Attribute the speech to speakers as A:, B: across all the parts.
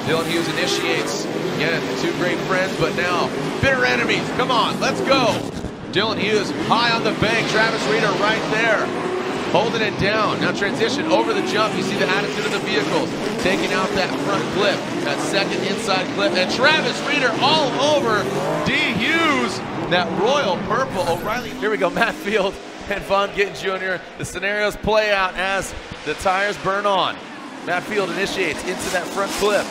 A: Dylan Hughes initiates. Again, two great friends, but now bitter enemies. Come on, let's go. Dylan Hughes high on the bank. Travis Reeder right there, holding it down. Now transition over the jump. You see the attitude of the vehicles. Taking out that front clip, that second inside clip. And Travis Reeder all over D. Hughes. That royal purple. O'Reilly. Here we go, Matt Field and Von Gittin Jr. The scenarios play out as the tires burn on. Matt Field initiates into that front clip.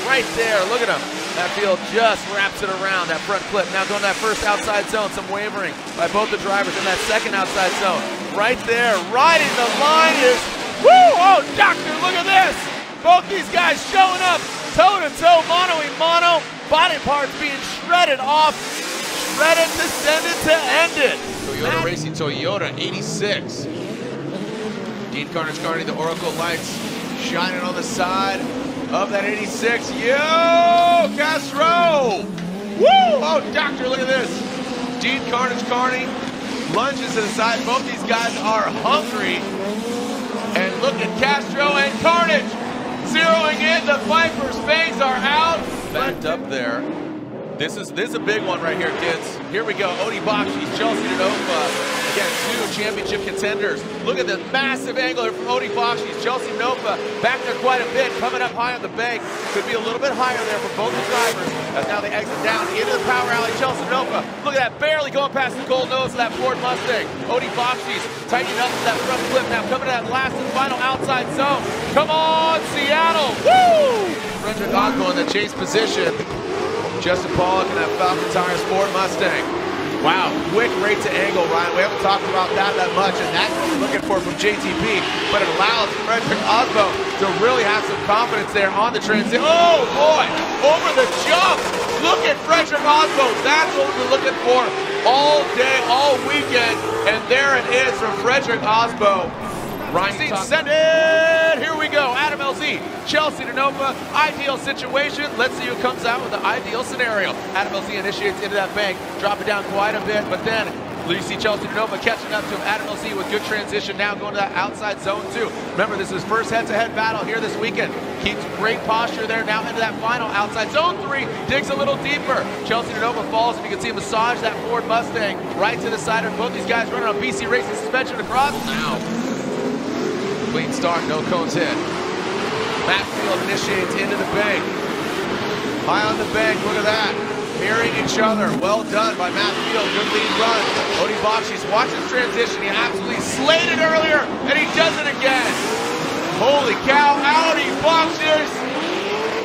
A: Right there, look at him. Matt Field just wraps it around that front clip. Now going to that first outside zone, some wavering by both the drivers in that second outside zone. Right there, riding the line is, woo, oh, doctor, look at this. Both these guys showing up, toe-to-toe, mano-a-mano, body parts being shredded off, shredded to send it to end it. Toyota Racing Toyota 86. Dean Carnage, the Oracle lights shining on the side of that 86. Yo, Castro! Woo! Oh, doctor, look at this. Dean Carnage lunges to the side. Both these guys are hungry. And look at Castro and Carnage zeroing in. The Viper's fangs are out. Backed up there. This is a big one right here, kids. Here we go. Odie Bakshi's, Chelsea Denofa. Again, two championship contenders. Look at the massive angle here from Odie Bakshi's. Chelsea Denofa back there quite a bit, coming up high on the bank. Could be a little bit higher there for both the drivers as now they exit down into the power alley. Chelsea Denofa, look at that, barely going past the gold nose of that Ford Mustang. Odie Bakshi's tightening up to that front flip now, coming to that last and final outside zone. Come on, Seattle! Woo! Frederick Osborne in the chase position. Justin Pollock and that Falcon Tires Ford Mustang. Wow, quick rate to angle, Ryan. We haven't talked about that much, and that's what we're looking for from JTP. But it allows Frederick Osborne to really have some confidence there on the transition. Oh boy, over the jump. Look at Frederick Osborne. That's what we're looking for all day, all weekend. And there it is from Frederick Osborne. Ryan, send it. Here we go. Adam LZ, Chelsea Denofa, ideal situation. Let's see who comes out with the ideal scenario. Adam LZ initiates into that bank, drop it down quite a bit, but then you see Chelsea Denofa catching up to him. Adam LZ with good transition now going to that outside zone too. Remember, this is his first head-to-head battle here this weekend. Keeps great posture there now into that final outside zone 3. Digs a little deeper. Chelsea Denofa falls, and you can see him massage that Ford Mustang right to the side of both these guys running on BC Racing suspension across now. Clean start, no cones hit. Matt Field initiates into the bank. High on the bank, look at that. Mirroring each other, well done by Matt Field, good lead run. Odie Bakshi's watching his transition, he absolutely slayed it earlier, and he does it again. Holy cow, Odie Bakshi's.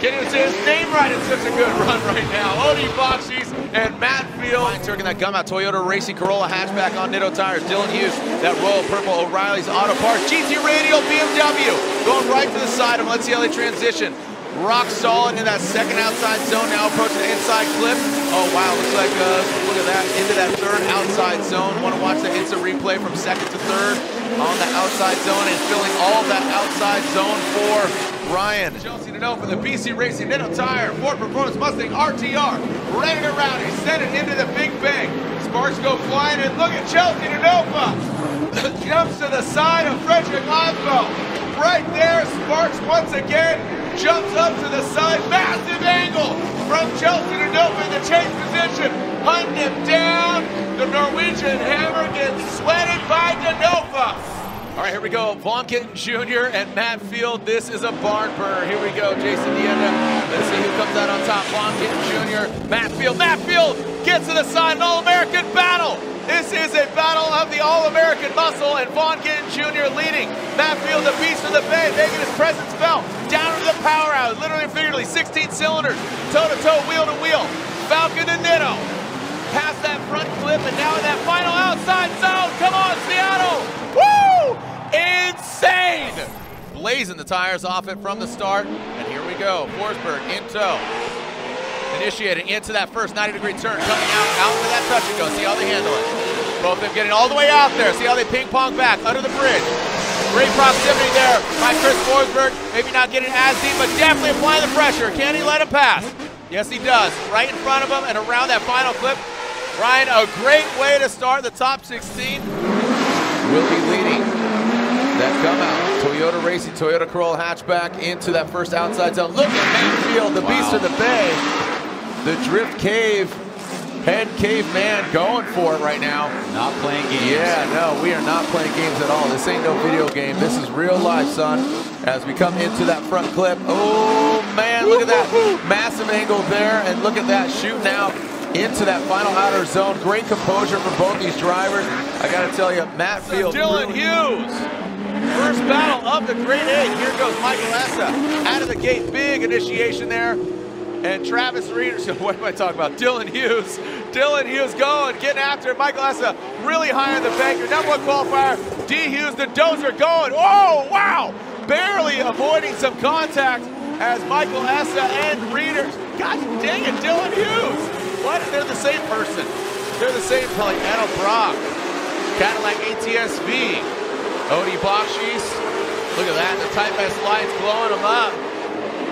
A: Can't even say his name right, it's such a good run right now. Odie Bakshi's and Matt Field. Turning that gum out, Toyota Racing Corolla hatchback on Nitto Tires. Dylan Hughes, that royal purple O'Reilly's Auto Parts. GT Radial BMW going right to the side of him. Let's see how they transition. Rock solid in that second outside zone, now approaching the inside clip. Oh wow, looks like, look at that, into that third outside zone. Want to watch the instant replay from second to third on the outside zone and filling all of that outside zone for Ryan. Chelsea Denofa, the BC Racing Nitto Tire, Ford Performance Mustang RTR, ready to round. He sent it into the big bank. Sparks go flying, and look at Chelsea Denofa. Jumps to the side of Frederick Osborne. Right there, Sparks once again jumps up to the side. Massive angle from Chelsea Denofa in the chase position. Hunting him down. The Norwegian hammer gets sweated by Denofa. All right, here we go. Von Gittin Jr. and Matt Field. This is a barn burner. Here we go. Jason Dienda. Let's see who comes out on top. Von Gittin Jr. Matt Field. Matt Field gets to the side. An All-American battle. This is a battle of the All-American muscle, and Von Gittin Jr. leading. Matt Field, the beast of the bay, making his presence felt. Down to the power out, literally and figuratively, 16 cylinders, toe-to-toe, wheel-to-wheel. Falcon to Nitto. Past that front clip, and now in that final outside zone. Come on, Seattle! Woo! Insane! Blazing the tires off it from the start, and here we go. Forsberg in tow. Initiating into that first 90-degree turn, coming out into that touch and go. See how they handle it. Both of them getting all the way out there. See how they ping-pong back under the bridge. Great proximity there by Chris Forsberg. Maybe not getting as deep, but definitely applying the pressure. Can he let him pass? Yes, he does. Right in front of him and around that final clip. Ryan, a great way to start the top 16. Willie leading. That come out. Toyota Racing, Toyota Corolla hatchback into that first outside zone. Look at Manfield, the beast of the bay. The drift cave, head caveman going for it right now.
B: Not playing games.
A: Yeah, no, we are not playing games at all. This ain't no video game. This is real life, son. As we come into that front clip. Oh, man, look at that massive angle there. And look at that shooting out into that final outer zone. Great composure for both these drivers. I got to tell you, Matt Field.
C: Dylan Hughes. First battle of the Grade 8. Here goes Michael Essa. Out of the gate, big initiation there. And Travis Reeder, what am I talking about? Dylan Hughes. Dylan Hughes going, getting after it. Michael Essa really high on the bank. Your #1 qualifier, D. Hughes, the dozer going. Oh, wow. Barely avoiding some contact as Michael Essa and Reeder. God dang it, Dylan Hughes. What? They're the same person. They're the same, probably Anna Brock. Cadillac ATS-V. Odie Bakshis, look at that, the Type S lights blowing them up.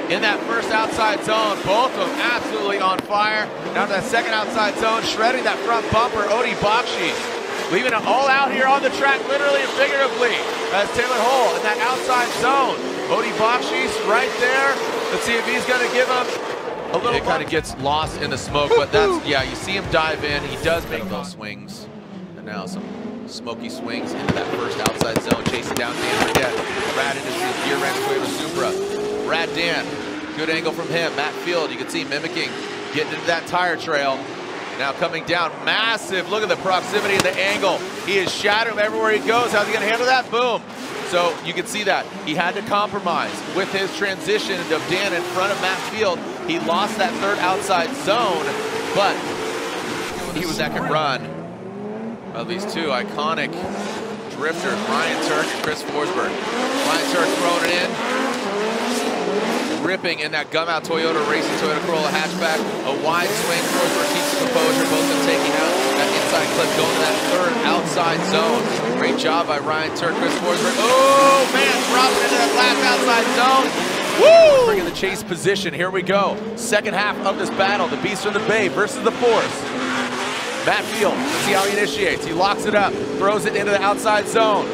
C: In that first outside zone, both of them absolutely on fire. Now to that second outside zone, shredding that front bumper, Odie Bakshis. Leaving it all out here on the track, literally and figuratively, as Taylor Hull in that outside zone. Odie Bakshis right there. Let's see if he's gonna give him a little.
A: It kind of gets lost in the smoke, but that's, yeah, you see him dive in. He does make those swings. And now some smoky swings into that first outside zone, chasing down Dan Burdett. Brad into his gear wrench Toyota Supra. Brad Dan, good angle from him. Matt Field, you can see mimicking, getting into that tire trail. Now coming down, massive. Look at the proximity and the angle. He is shadowing everywhere he goes. How's he gonna handle that? Boom. So you can see that he had to compromise with his transition of Dan in front of Matt Field. He lost that third outside zone, but he was second run. Well, these two iconic drifters, Ryan Turk and Chris Forsberg. Ryan Turk throwing it in, ripping in that gum out Toyota Racing, Toyota Corolla hatchback. A wide swing, Forsberg keeps the composure, both of them taking out that inside clip, going to that third outside zone. Great job by Ryan Turk, Chris Forsberg. Oh, man, dropping into that last outside zone. Woo! Bringing the chase position, here we go. Second half of this battle, the Beast from the Bay versus the Force. Matt Field, let's see how he initiates. He locks it up, throws it into the outside zone.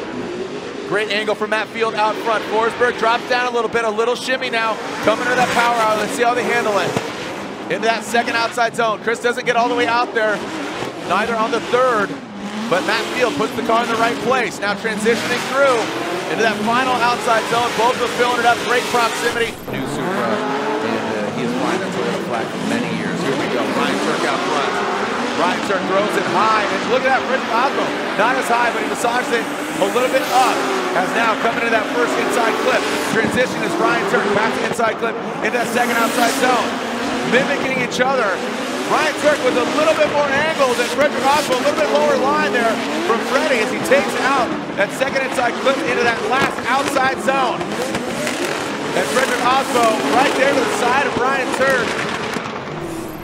A: Great angle from Matt Field out front. Forsberg drops down a little shimmy now. Coming to that power hour, let's see how they handle it. Into that second outside zone. Chris doesn't get all the way out there, neither on the third, but Matt Field puts the car in the right place. Now transitioning through into that final outside zone. Both of them filling it up, great proximity. New Supra, and he has flying that Toyota flag for many years. Here we go, Ryan Turk out front. Ryan Turk throws it high, and look at that, Frederick Osmo. Not as high, but he massages it a little bit up. As now coming to that first inside clip. Transition is Ryan Turk back to inside clip into that second outside zone. Mimicking each other. Ryan Turk with a little bit more angle than Frederick Osmo, a little bit lower line there from Freddie as he takes out that second inside clip into that last outside zone. And Frederick Osmo right there to the side of Ryan Turk.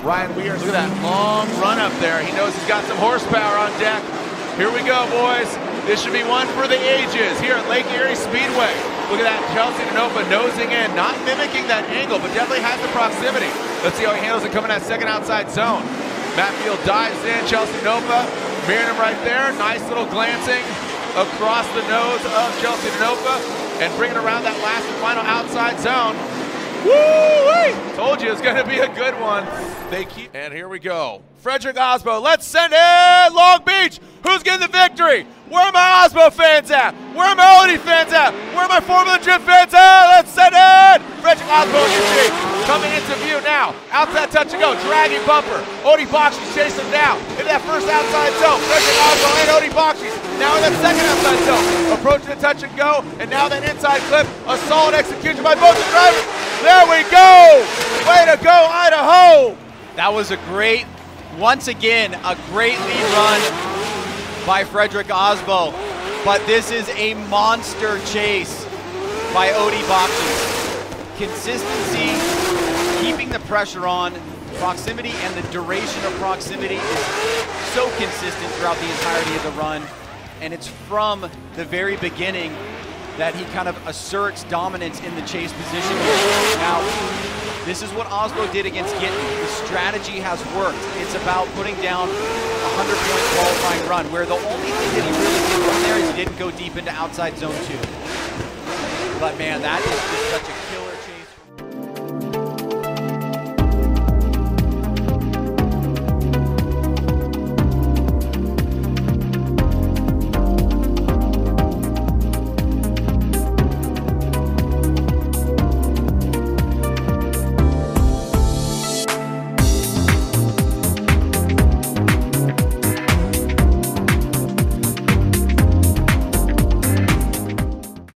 A: Ryan Weir, look at that long run up there. He knows he's got some horsepower on deck. Here we go, boys. This should be one for the ages here at Lake Erie Speedway. Look at that, Chelsea Denofa nosing in, not mimicking that angle, but definitely has the proximity. Let's see how he handles it coming that second outside zone. Matt Field dives in, Chelsea Denofa mirroring him right there. Nice little glancing across the nose of Chelsea Denofa and bringing around that last and final outside zone. Woo-wee! Told you it's going to be a good one. They keep, and here we go. Frederick Osmo, let's send in Long Beach. Who's getting the victory? Where are my Osmo fans at? Where are my Odie fans at? Where are my Formula Drift fans at? Let's send in Frederick Osmo in your coming into view now. Outside touch and go, dragging bumper. Odie Bakshis chasing him down into that first outside zone. Frederick Osmo and Odie Bakshis now in that second outside zone. Approaching the touch and go, and now that inside clip, a solid execution by both the drivers. There we go! Way to go, Idaho!
B: That was a great, once again, a great lead run by Frederick Osmo. But this is a monster chase by Odie Bakshis. Consistency, keeping the pressure on, proximity and the duration of proximity is so consistent throughout the entirety of the run. And it's from the very beginning that he kind of asserts dominance in the chase position. Now, this is what Osmo did against Gittin. The strategy has worked. It's about putting down a 100-point qualifying run, where the only thing that he really did from there is he didn't go deep into outside zone 2. But man, that is just such a